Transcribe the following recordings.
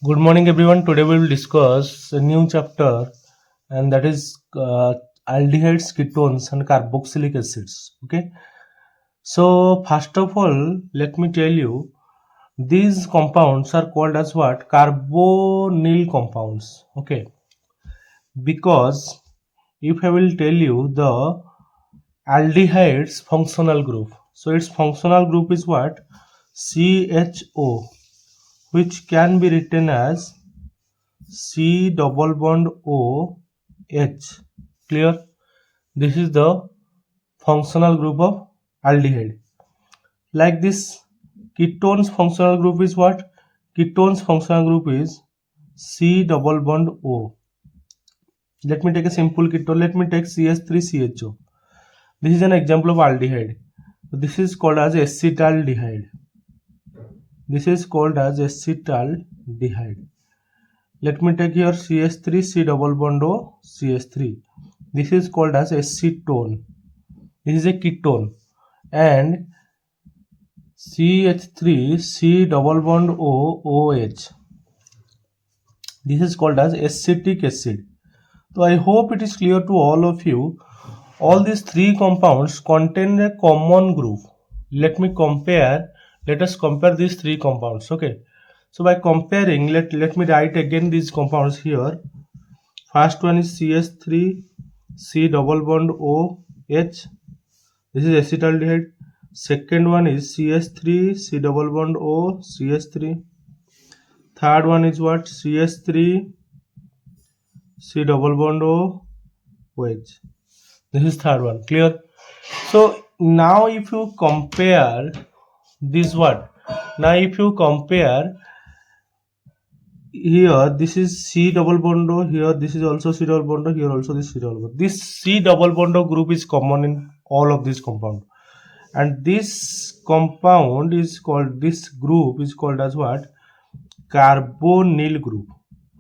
Good morning, everyone. Today we will discuss a new chapter, and that is aldehydes, ketones, and carboxylic acids. Okay. So first of all, let me tell you these compounds are called as what? Carbonyl compounds. Okay. Because if I will tell you the aldehydes functional group, so its functional group is what? CHO, which can be written as C double bond O H. Clear? This is the functional group of aldehyde. Like this, ketones functional group is what? Ketones functional group is C double bond O. Let me take a simple ketone. Let me take CH3CHO. This is an example of aldehyde. This is called as acetaldehyde. This is called as acetaldehyde. Let me take here CH3 C double bond O CH3. This is called as acetone. This is a ketone. And CH3 C double bond O OH. This is called as acetic acid. So I hope it is clear to all of you. All these three compounds contain a common group. Let us compare these three compounds. Okay. So by comparing, let me write again these compounds here. First one is CH3 C double bond OH. This is acetaldehyde. Second one is CH3 C double bond O CH3. Third one is what? CH3 C double bond O OH. This is third one. Clear? So now if you compare this what? Now if you compare here, this is C double bond O, here this is also C double bond O, here also this C double bond. This C double bond O group is common in all of these compounds. And this compound is called, this group is called as what? Carbonyl group.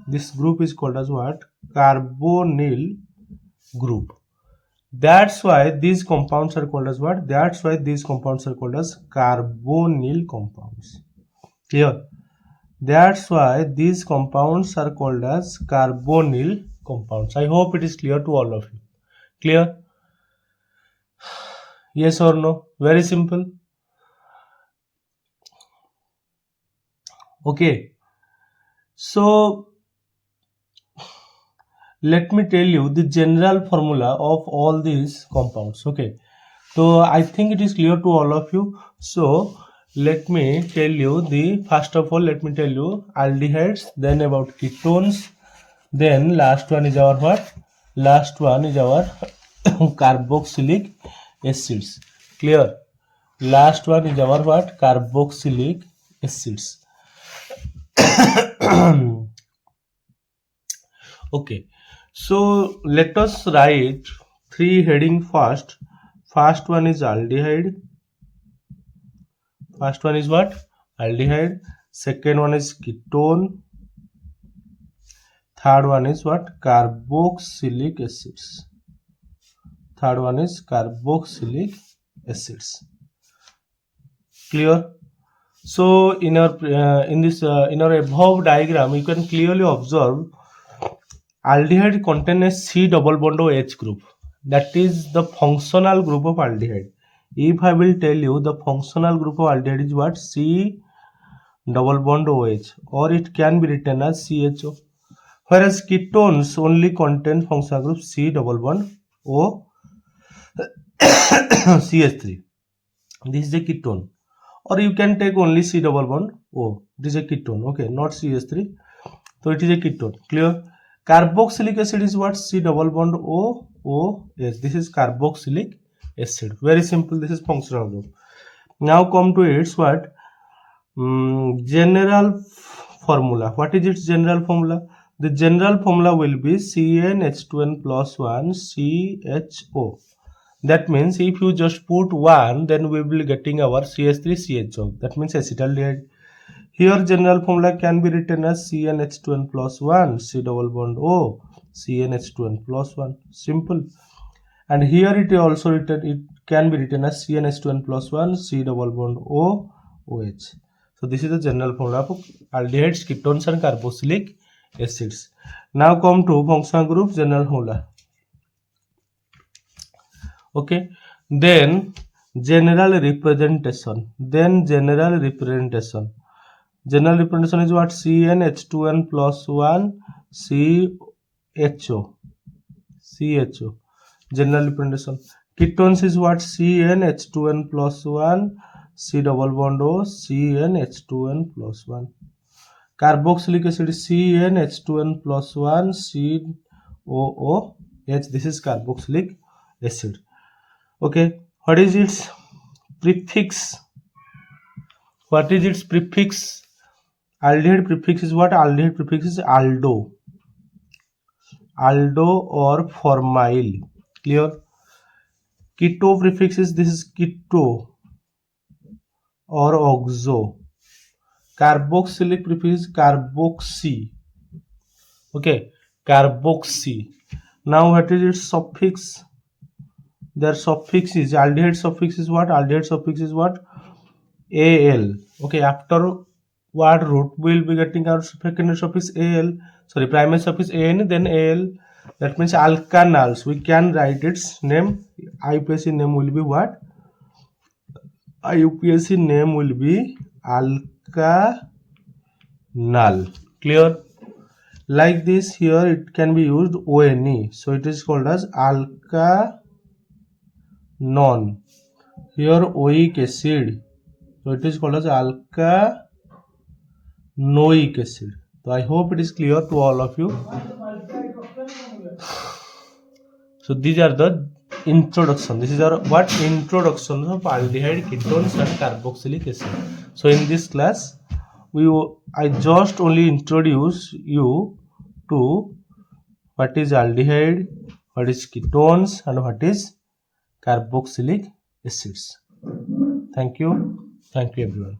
This group is called as what? Carbonyl group. That's why these compounds are called as what? That's why these compounds are called as carbonyl compounds. Clear? That's why these compounds are called as carbonyl compounds. I hope it is clear to all of you. Clear? Yes or no? Very simple. Okay. So let me tell you the general formula of all these compounds. Okay. So I think it is clear to all of you. So let me tell you first of all, let me tell you aldehydes, then about ketones, then last one is our what? Last one is our carboxylic acids. Clear? Last one is our what? Carboxylic acids. Okay. So let us write three heading first. First one is aldehyde. First one is what? Aldehyde. Second one is ketone. Third one is what? Carboxylic acids. Third one is carboxylic acids. Clear? So in our above diagram, you can clearly observe aldehyde contain a C double bond OH group. That is the functional group of aldehyde. If I will tell you the functional group of aldehyde is what? C double bond OH, or it can be written as CHO. Whereas ketones only contain functional group C double bond O CH3. This is a ketone. Or you can take only C double bond O. This is a ketone. Okay, not CH3. So it is a ketone. Clear? Carboxylic acid is what? C double bond O OH. This is carboxylic acid. Very simple. This is functional group. Now come to its what? General formula. What is its general formula? The general formula will be CnH2n plus 1 CHO. That means if you just put 1, then we will be getting our CH3CHO. That means acetaldehyde. Here general formula can be written as CnH2n plus 1 C double bond O CnH2n plus 1. Simple. And here it also written, it can be written as CnH2n plus 1 C double bond O OH. So this is the general formula of aldehydes, ketones and carboxylic acids. Now come to functional group general formula. Okay, then general representation. General representation is what? CnH2n plus 1 CHO. General representation. Ketones is what? CnH2n plus 1 C double bond O CnH2n plus 1. Carboxylic acid is CnH2n plus 1 COOH. This is carboxylic acid. Okay, what is its prefix? Aldehyde prefix is what? Aldehyde prefix is aldo or formyl. Clear? Keto prefix is, this is keto or oxo. Carboxylic prefix is carboxy. Okay, carboxy. Now what is its suffix? Their suffix is, aldehyde suffix is what? Aldehyde suffix is what? Al. Okay, after what root we will be getting our secondary suffix Al, sorry, primary suffix An, then Al. That means alkanals. We can write its name. IUPAC name will be what? IUPAC name will be alkanal. Clear? Like this, here it can be used ONE. So it is called as alkanone. Here oic acid. So it is called as alkanoic acid. So I hope it is clear to all of you. So these are the introduction. This is our what? Introduction of aldehyde, ketones and carboxylic acid. So in this class, I just only introduce you to what is aldehyde, what is ketones and what is carboxylic acids. Thank you everyone.